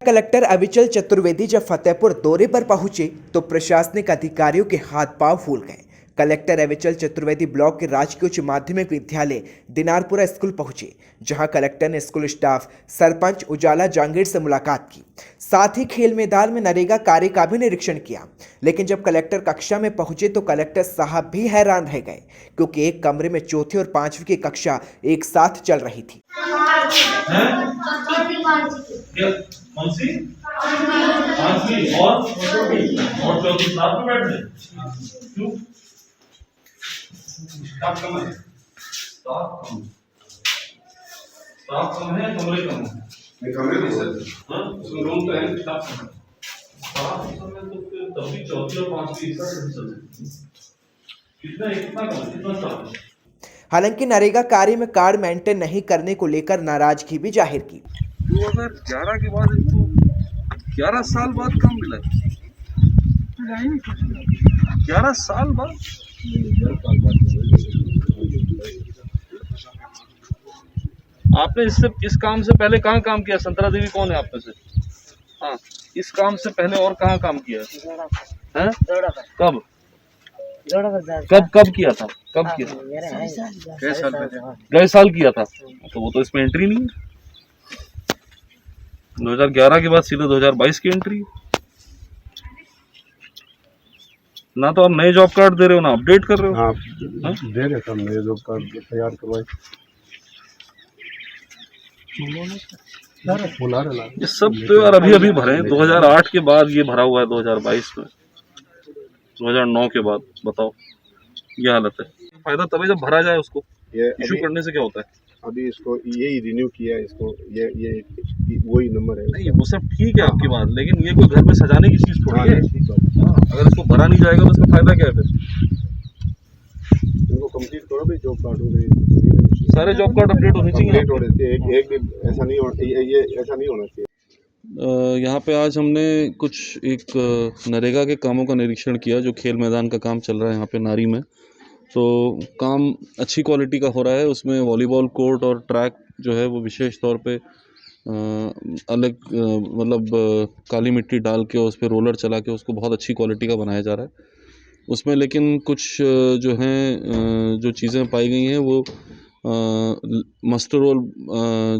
Collector Avichal Chaturvedi जब फतेहपुर दौरे पर पहुंचे तो प्रशासनिक अधिकारियों के हाथ पांव फूल गए। कलेक्टर अविचल चतुर्वेदी ब्लॉक के राजकीय उच्च माध्यमिक विद्यालय दिनारपुरा स्कूल पहुंचे, जहां कलेक्टर ने स्कूल स्टाफ, सरपंच उजाला जांगीर से मुलाकात की। साथ ही खेल मैदान में नरेगा कार्य का भी निरीक्षण किया। लेकिन जब कलेक्टर कक्षा में पहुंचे तो कलेक्टर साहब भी हैरान रह गए, क्योंकि एक कमरे में चौथी और पांचवी की कक्षा एक साथ चल रही थी। कौन सी? पांचवी और चौथी साथ में बैठ रहे? क्यों? स्टाफ कम है? स्टाफ कम है, कमरे कम है? नहीं, कमरे नहीं सर। हाँ, उसमें रूम तो है, स्टाफ कम है। स्टाफ में तो फिर तभी चौथी और पांचवी एक साथ चल रही है। कितना कम, कितना स्टाफ है? हालांकि नरेगा कार्य में कार्ड मेंटेन नहीं करने को लेकर नाराजगी भी जाहिर की। 2011 के बाद इनको 11 साल बाद काम मिला, 11 साल बाद। आपने इस काम से पहले कहाँ काम किया? संतरा देवी कौन है आप में से? हाँ, इस काम से पहले और कहाँ काम किया है? कब किया था? कब किया था? गए साल किया था, तो वो तो इसमें एंट्री नहीं है। 2011 के बाद सीधे 2022 की एंट्री ना। तो आप नए जॉब कार्ड दे रहे हो ना अपडेट कर रहे हो। हाँ, दे रहे थे, नए जॉब कार्ड तैयार करवाए। बुला रहे ये सब तो यार अभी भरे हैं। 2008 के बाद ये भरा हुआ है, 2022 में, 2009 के बाद। बताओ, ये हालत है। फायदा तभी जब भरा जाए उसको। इशू करने से क्या होता है? अभी इसको यही रिन्यू किया है, इसको ये वही नंबर है। नहीं, वो सब ठीक है आपकी बात, लेकिन ये कोई घर में सजाने की चीज थोड़ी है। अगर इसको भरा नहीं जाएगा तो इसका फायदा क्या है फिर? इनको कंप्लीट करो भाई, जॉब कार्ड हो गए, सारे जॉब कार्ड अपडेट होने चाहिए। एक दिन ऐसा नहीं होना चाहिए। यहाँ पे आज हमने कुछ एक नरेगा के कामों का निरीक्षण किया, जो खेल मैदान का काम चल रहा है यहाँ पे नारी में। तो काम अच्छी क्वालिटी का हो रहा है। उसमें वॉलीबॉल कोर्ट और ट्रैक जो है वो विशेष तौर पे अलग मतलब काली मिट्टी डाल के उस पर रोलर चला के उसको बहुत अच्छी क्वालिटी का बनाया जा रहा है उसमें। लेकिन कुछ जो हैं जो चीज़ें पाई गई हैं वो मास्टर रोल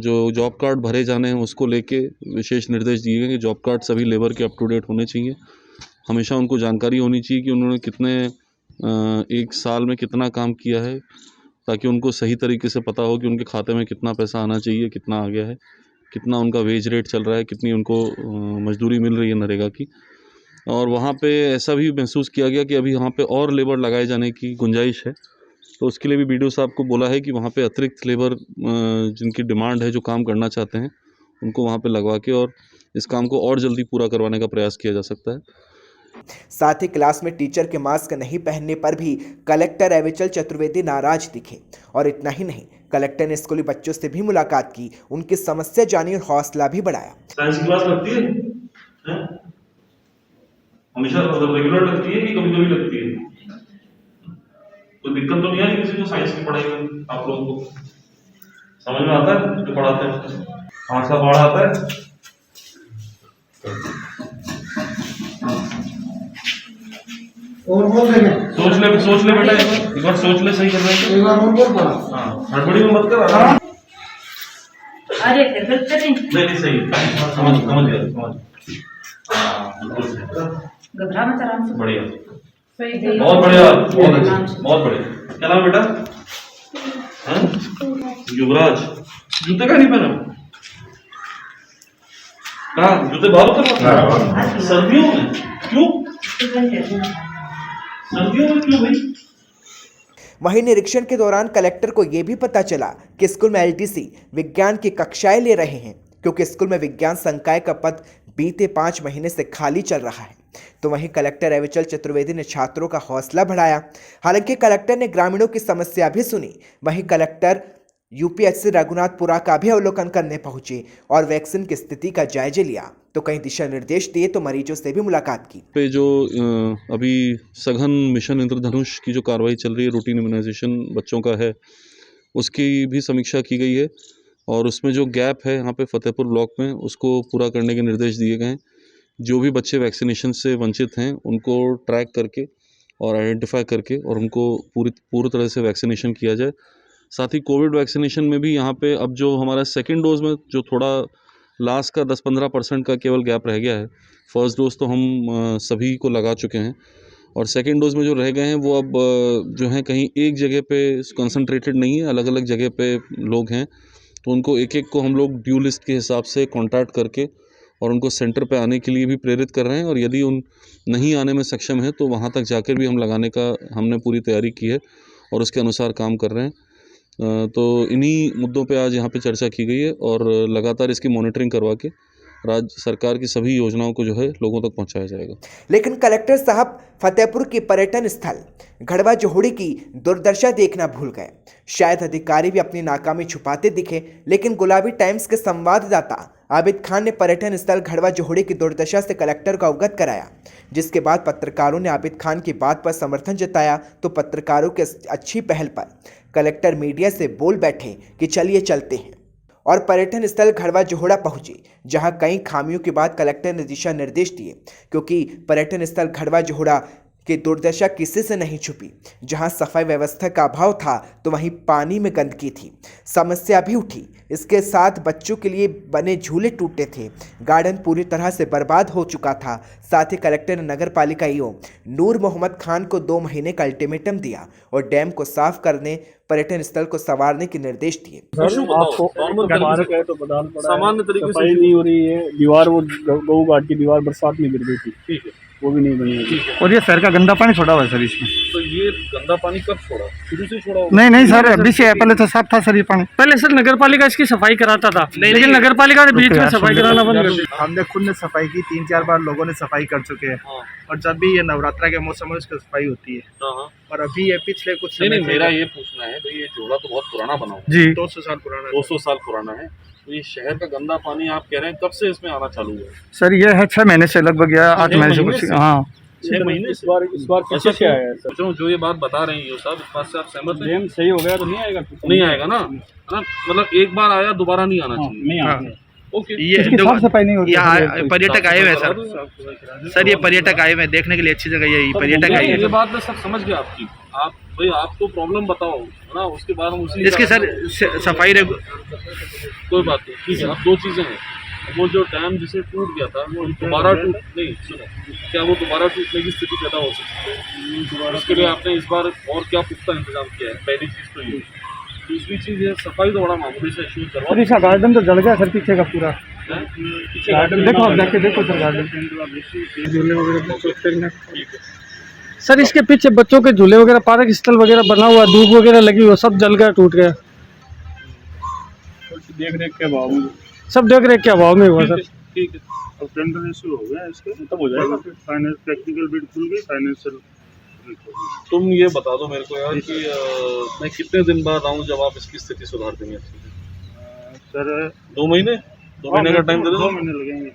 जो जॉब कार्ड भरे जाने हैं उसको लेके विशेष निर्देश दिए गए कि जॉब कार्ड सभी लेबर के अप टू डेट होने चाहिए। हमेशा उनको जानकारी होनी चाहिए कि उन्होंने कितने एक साल में कितना काम किया है, ताकि उनको सही तरीके से पता हो कि उनके खाते में कितना पैसा आना चाहिए, कितना आ गया है, कितना उनका वेज रेट चल रहा है, कितनी उनको मजदूरी मिल रही है नरेगा की। और वहाँ पे ऐसा भी महसूस किया गया कि अभी वहाँ पे और लेबर लगाए जाने की गुंजाइश है। तो उसके लिए भी BDO साहब को बोला है कि वहाँ पे अतिरिक्त लेबर जिनकी डिमांड है, जो काम करना चाहते हैं, उनको वहाँ पे लगवा के और इस काम को और जल्दी पूरा करवाने का प्रयास किया जा सकता है। साथ ही क्लास में टीचर के मास्क नहीं पहनने पर भी कलेक्टर अविचल चतुर्वेदी नाराज दिखे। और इतना ही नहीं, कलेक्टर ने स्कूली बच्चों से भी मुलाकात की, उनकी समस्या जानी और हौसला भी बढ़ाया। साइंस की क्लास लगती है? हमेशा मतलब रेगुलर लगती है कि कभी-कभी लगती है? तो दिक्कत तो नहीं है किसी को साइंस की पढ़ाई में? आप लोगों को समझ में आता है जो पढ़ाते हैं? हाँ, सब पढ़ा आता है? और बोल देंगे। सोच ले बेटा, एक बार सोच ले, सही कर रहे हैं। एक बार और बोल पड़ा। हाँ, हड़बड़ी में मत कर। अरे नहीं सही, समझ गया। घबरा मत, आराम से। बढ़िया, बहुत बढ़िया, बहुत बढ़िया। क्या नाम बेटा? युवराज। जूते का नहीं पहना? कहाँ जूते बाहर उतर? सर्दियों में क्यों? सर्दियों में क्यों भाई? वहीं निरीक्षण के दौरान कलेक्टर को यह भी पता चला कि स्कूल में LTC विज्ञान की कक्षाएं ले रहे हैं, क्योंकि स्कूल में विज्ञान संकाय का पद बीते 5 महीने से खाली चल रहा है। तो वहीं कलेक्टर अविचल चतुर्वेदी ने छात्रों का हौसला बढ़ाया। हालांकि कलेक्टर ने ग्रामीणों की समस्या भी सुनी। वहीं कलेक्टर UPHC रघुनाथपुरा का भी अवलोकन करने पहुंचे और वैक्सीन की स्थिति का जायजा लिया। तो कई दिशा निर्देश दिए, तो मरीजों से भी मुलाकात की। पे जो अभी सघन मिशन इंद्रधनुष की जो कार्रवाई चल रही है, रूटीन इम्यूनाइजेशन बच्चों का है, उसकी भी समीक्षा की गई है। और उसमें जो गैप है यहाँ पे फतेहपुर ब्लॉक में उसको पूरा करने के निर्देश दिए गए हैं। जो भी बच्चे वैक्सीनेशन से वंचित हैं उनको ट्रैक करके और आइडेंटिफाई करके और उनको पूरी तरह से वैक्सीनेशन किया जाए। साथ ही कोविड वैक्सीनेशन में भी यहाँ पे अब जो हमारा सेकेंड डोज में जो थोड़ा लास्ट का 10-15% का केवल गैप रह गया है, फर्स्ट डोज तो हम सभी को लगा चुके हैं और सेकेंड डोज में जो रह गए हैं वो अब जो हैं कहीं एक जगह पे कंसंट्रेटेड नहीं है, अलग अलग जगह पे लोग हैं, तो उनको एक एक को हम लोग ड्यू लिस्ट के हिसाब से कॉन्टैक्ट करके और उनको सेंटर पे आने के लिए भी प्रेरित कर रहे हैं और यदि उन नहीं आने में सक्षम है तो वहाँ तक जाकर भी हम लगाने का हमने पूरी तैयारी की है और उसके अनुसार काम कर रहे हैं। तो इन्हीं मुद्दों पे आज यहाँ पे चर्चा की गई है और लगातार इसकी मॉनिटरिंग करवा के राज्य सरकार की सभी योजनाओं को जो है लोगों तक पहुँचाया जाएगा। लेकिन कलेक्टर साहब फतेहपुर की पर्यटन स्थल घड़वा जोहड़ी की दुर्दशा देखना भूल गए। शायद अधिकारी भी अपनी नाकामी छुपाते दिखे, लेकिन गुलाबी टाइम्स के संवाददाता आबिद खान ने पर्यटन स्थल घड़वा जोहड़ी की दुर्दशा से कलेक्टर को अवगत कराया, जिसके बाद पत्रकारों ने आबिद खान की बात पर समर्थन जताया तो पत्रकारों के अच्छी पहल पर कलेक्टर मीडिया से बोल बैठे कि चलिए चलते हैं और पर्यटन स्थल घड़वा जोहड़ा पहुंचे, जहां कई खामियों के बाद कलेक्टर ने दिशा निर्देश दिए, क्योंकि पर्यटन स्थल घड़वा जोहड़ा की दुर्दशा किसी से नहीं छुपी। जहां सफाई व्यवस्था का अभाव था तो वहीं पानी में गंदगी थी, समस्या भी उठी। इसके साथ बच्चों के लिए बने झूले टूटे थे, गार्डन पूरी तरह से बर्बाद हो चुका था। साथ ही कलेक्टर ने नगर पालिका ईओ नूर मोहम्मद खान को 2 महीने का अल्टीमेटम दिया और डैम को साफ करने, पर्यटन स्थल को संवारने के निर्देश दिए। पार्क है तो बदाल पड़ा है, सामान्य तरीके से सफाई नहीं हो रही है, दीवार वो गऊ घाट की दीवार बरसात में गिर गई थी, ठीक है, वो भी नहीं बनी है। और ये शहर का गंदा पानी छोड़ा हुआ है सर इसमें। तो ये गंदा पानी कब छोड़ा? शुरू से छोड़ा होगा? नहीं सर, अभी से पहले तो साफ था सर ये पानी। पहले सर नगर पालिका इसकी सफाई कराता था, लेकिन नगर पालिका ने बीच में सफाई कराना बंद कर दिया। हमने खुद ने सफाई की, 3-4 बार लोगों ने सफाई कर चुके हैं। और जब भी ये नवरात्रा के मौसम में उसकी सफाई होती है। और अभी ये पिछले कुछ नहीं, मेरा ये पूछना है भाई, ये जोड़ा तो बहुत पुराना बना हुआ है जी, 200 साल पुराना 200 साल पुराना है, तो ये शहर का गंदा पानी आप कह रहे हैं कब से इसमें आना चालू हुआ? सर ये है 6 महीने से लगभग, या 8 महीने से कुछ। हाँ 6 महीने इस बार कैसे क्या है सर? जो ये बात बता रहे हैं ये साहब, इस बात से आप सहमत हैं? डैम सही हो गया तो नहीं आएगा? नहीं आएगा ना, मतलब एक बार आया दोबारा नहीं आना चाहिए। नहीं आएगा। ओके, ये साफ सफाई नहीं हो रही है। पर्यटक आए हुए सर, ये पर्यटक आए हुए हैं देखने के लिए, अच्छी जगह यही पर्यटक आए ये हैं। बात मैं सब समझ गया आपकी। आप भाई आपको प्रॉब्लम बताओ है ना, उसके बाद हम उसी इसकी सर सफाई कोई बात नहीं, ठीक है। अब 2 चीज़ें हैं, वो जो डैम जिसे टूट गया था वो दोबारा नहीं, सुनो, क्या वो दोबारा टूटने की स्थिति पैदा हो सकती है? उसके लिए आपने इस बार और क्या पुख्ता इंतजाम किया है? पहली चीज़ तो ये। दूसरी चीज़ है सफाई, तो बड़ा मामूली से इशू करवा। सर इसका गार्डन तो जल गया सर, पीछे का पूरा गार्डन देखो, आप जाके देखो सर गार्डन। झूले वगैरह सर इसके पीछे बच्चों के झूले वगैरह, पार्क स्थल वगैरह बना हुआ, धूप वगैरह लगी हुई, सब जल गया, टूट गया। देख रेख के अभाव में, सब देख रेख के अभाव में हुआ सर। ठीक है, अब टेंडर इशू हो गया इसके, तब हो जाएगा फिर। फाइनेंस टेक्निकल बिड खुल गई, फाइनेंशियल। तुम ये बता दो मेरे को यार कि मैं कितने दिन बाद आऊँ जब आप इसकी स्थिति सुधार देंगे? सर 2 महीने? 2 महीने का टाइम दे दो। 2 महीने लगेंगे,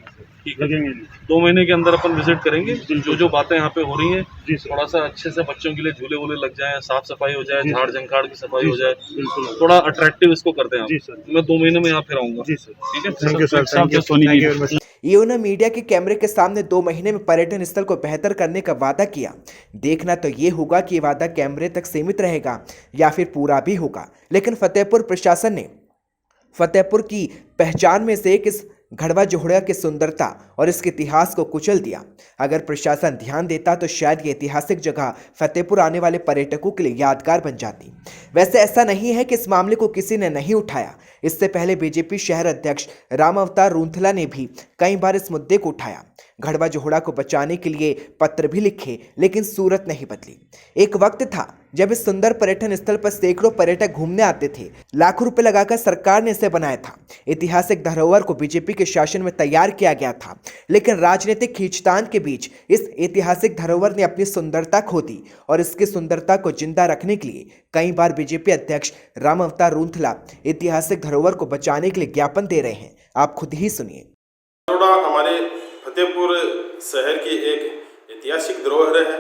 ठीक है, लगेंगे नहीं। 2 महीने के अंदर अपन विजिट करेंगे। जो बातें यहाँ पे हो रही हैं, जी सर, थोड़ा सा अच्छे से बच्चों के लिए झूले वूले लग जाए, साफ सफाई हो जाए, जी झाड़ झंखाड़ की सफाई हो जाए, बिल्कुल थोड़ा अट्रैक्टिव इसको करते हैं। जी सर, मैं 2 महीने में यहाँ फिर आऊँगा। जी सर, ठीक है, thank you sir, thank you Soni ji. EO ने मीडिया के कैमरे के सामने 2 महीने में पर्यटन स्थल को बेहतर करने का वादा किया। देखना तो ये होगा कि ये वादा कैमरे तक सीमित रहेगा या फिर पूरा भी होगा। लेकिन फतेहपुर प्रशासन ने फतेहपुर की पहचान में से एक इस घड़वा जोहड़ा की सुंदरता और इसके इतिहास को कुचल दिया। अगर प्रशासन ध्यान देता तो शायद ये ऐतिहासिक जगह फतेहपुर आने वाले पर्यटकों के लिए यादगार बन जाती। वैसे ऐसा नहीं है कि इस मामले को किसी ने नहीं उठाया। इससे पहले बीजेपी शहर अध्यक्ष राम अवतार रूंथला ने भी कई बार इस मुद्दे को उठाया। घड़वा जोहड़ा को बचाने के लिए पत्र भी लिखे, लेकिन सूरत नहीं बदली। एक वक्त था जब इस सुंदर पर्यटन स्थल पर सैकड़ों पर्यटक घूमने आते थे। लाखों रुपए लगाकर सरकार ने इसे बनाया था। ऐतिहासिक धरोहर को बीजेपी के शासन में तैयार किया गया था, लेकिन राजनीतिक खींचतान के बीच इस ऐतिहासिक धरोहर ने अपनी सुंदरता खो दी और इसकी सुंदरता को जिंदा रखने के लिए कई बार बीजेपी अध्यक्ष राम अवतार रूंथला ऐतिहासिक धरोहर को बचाने के लिए ज्ञापन दे रहे हैं। आप खुद ही सुनिए। हमारे फतेहपुर शहर की एक ऐतिहासिक धरोहर है,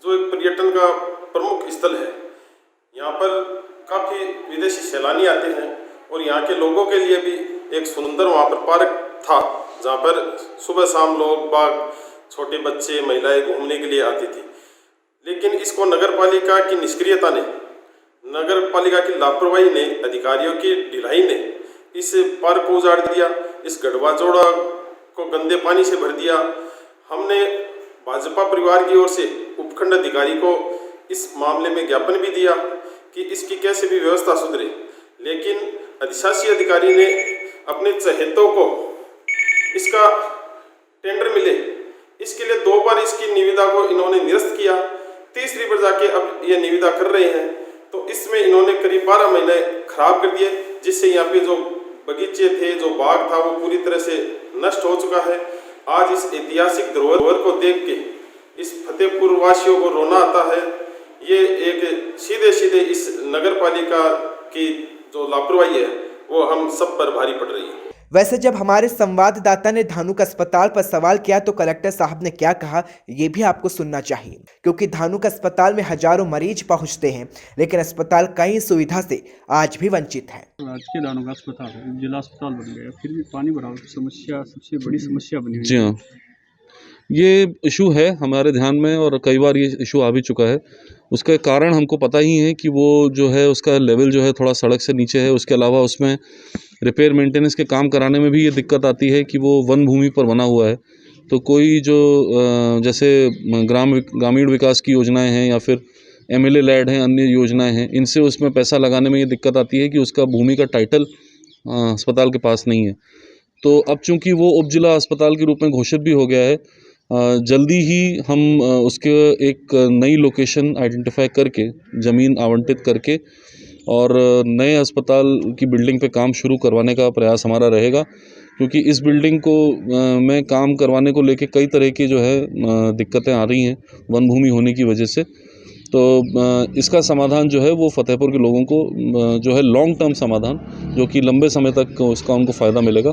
जो एक पर्यटन का प्रमुख स्थल है। यहाँ पर काफ़ी विदेशी सैलानी आते हैं और यहाँ के लोगों के लिए भी एक सुंदर वहाँ पर पार्क था, जहाँ पर सुबह शाम लोग बाग छोटे बच्चे महिलाएं घूमने के लिए आती थी। लेकिन इसको नगर पालिका की निष्क्रियता ने, नगर पालिका की लापरवाही ने, अधिकारियों की ढिलाई ने इस पार्क को उजाड़ दिया, इस गढ़वा जोड़ा को गंदे पानी से भर दिया। हमने भाजपा परिवार की ओर से उपखंड अधिकारी को इस मामले में ज्ञापन भी दिया कि इसकी कैसे भी व्यवस्था सुधरे, लेकिन अधिशासी अधिकारी ने अपने चहेतों को इसका टेंडर मिले इसके लिए 2 बार इसकी निविदा को इन्होंने निरस्त किया। तीसरी बार जाके अब ये निविदा कर रहे हैं, तो इसमें इन्होंने करीब 12 महीने खराब कर दिए, जिससे यहाँ पे जो बगीचे थे, जो बाग था, वो पूरी तरह से नष्ट हो चुका है। आज इस ऐतिहासिक धरोहर को देख के इस फतेहपुर वासियों को रोना आता है। ये एक सीधे इस नगर पालिका की जो लापरवाही है वो हम सब पर भारी पड़ रही है। वैसे जब हमारे संवाददाता ने धानुक अस्पताल पर सवाल किया तो कलेक्टर साहब ने क्या कहा ये भी आपको सुनना चाहिए, क्योंकि धानुक अस्पताल में हजारों मरीज पहुंचते हैं, लेकिन अस्पताल कई सुविधा से आज भी वंचित है। आज के धानुक अस्पताल जिला अस्पताल बन गया, फिर भी पानी भराव की समस्या सबसे बड़ी समस्या बनी हुई है। जी हाँ, ये इशू है हमारे ध्यान में और कई बार ये इशू आ भी चुका है। उसका कारण हमको पता ही है कि वो जो है उसका लेवल जो है थोड़ा सड़क से नीचे है। उसके अलावा उसमें रिपेयर मेंटेनेंस के काम कराने में भी ये दिक्कत आती है कि वो वन भूमि पर बना हुआ है, तो कोई जो जैसे ग्रामीण विकास की योजनाएं हैं या फिर MLA लैड हैं, अन्य योजनाएं हैं, इनसे उसमें पैसा लगाने में ये दिक्कत आती है कि उसका भूमि का टाइटल अस्पताल के पास नहीं है। तो अब चूँकि वो उपजिला अस्पताल के रूप में घोषित भी हो गया है, जल्दी ही हम उसके एक नई लोकेशन आइडेंटिफाई करके, ज़मीन आवंटित करके और नए अस्पताल की बिल्डिंग पे काम शुरू करवाने का प्रयास हमारा रहेगा, क्योंकि इस बिल्डिंग को में काम करवाने को लेके कई तरह की जो है दिक्कतें आ रही हैं वन भूमि होने की वजह से। तो इसका समाधान जो है वो फतेहपुर के लोगों को जो है लॉन्ग टर्म समाधान, जो कि लंबे समय तक उसका उनको फ़ायदा मिलेगा,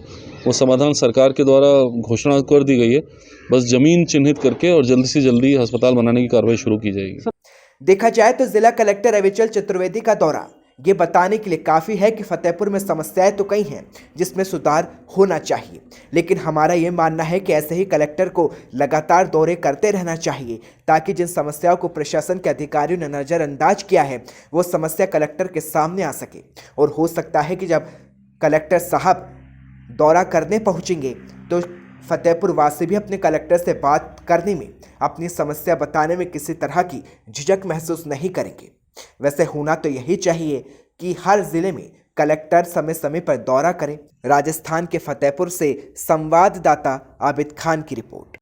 वो समाधान सरकार के द्वारा घोषणा कर दी गई है। बस ज़मीन चिन्हित करके और जल्दी से जल्दी अस्पताल बनाने की कार्रवाई शुरू की जाएगी। देखा जाए तो जिला कलेक्टर रविचल चतुर्वेदी का दौरा ये बताने के लिए काफ़ी है कि फतेहपुर में समस्याएं तो कई हैं जिसमें सुधार होना चाहिए, लेकिन हमारा ये मानना है कि ऐसे ही कलेक्टर को लगातार दौरे करते रहना चाहिए, ताकि जिन समस्याओं को प्रशासन के अधिकारियों ने नज़रअंदाज किया है वो समस्या कलेक्टर के सामने आ सके। और हो सकता है कि जब कलेक्टर साहब दौरा करने पहुँचेंगे तो फतेहपुर वासी भी अपने कलेक्टर से बात करने में, अपनी समस्या बताने में किसी तरह की झिझक महसूस नहीं करेंगे। वैसे होना तो यही चाहिए कि हर जिले में कलेक्टर समय समय पर दौरा करें। राजस्थान के फतेहपुर से संवाददाता आबिद खान की रिपोर्ट।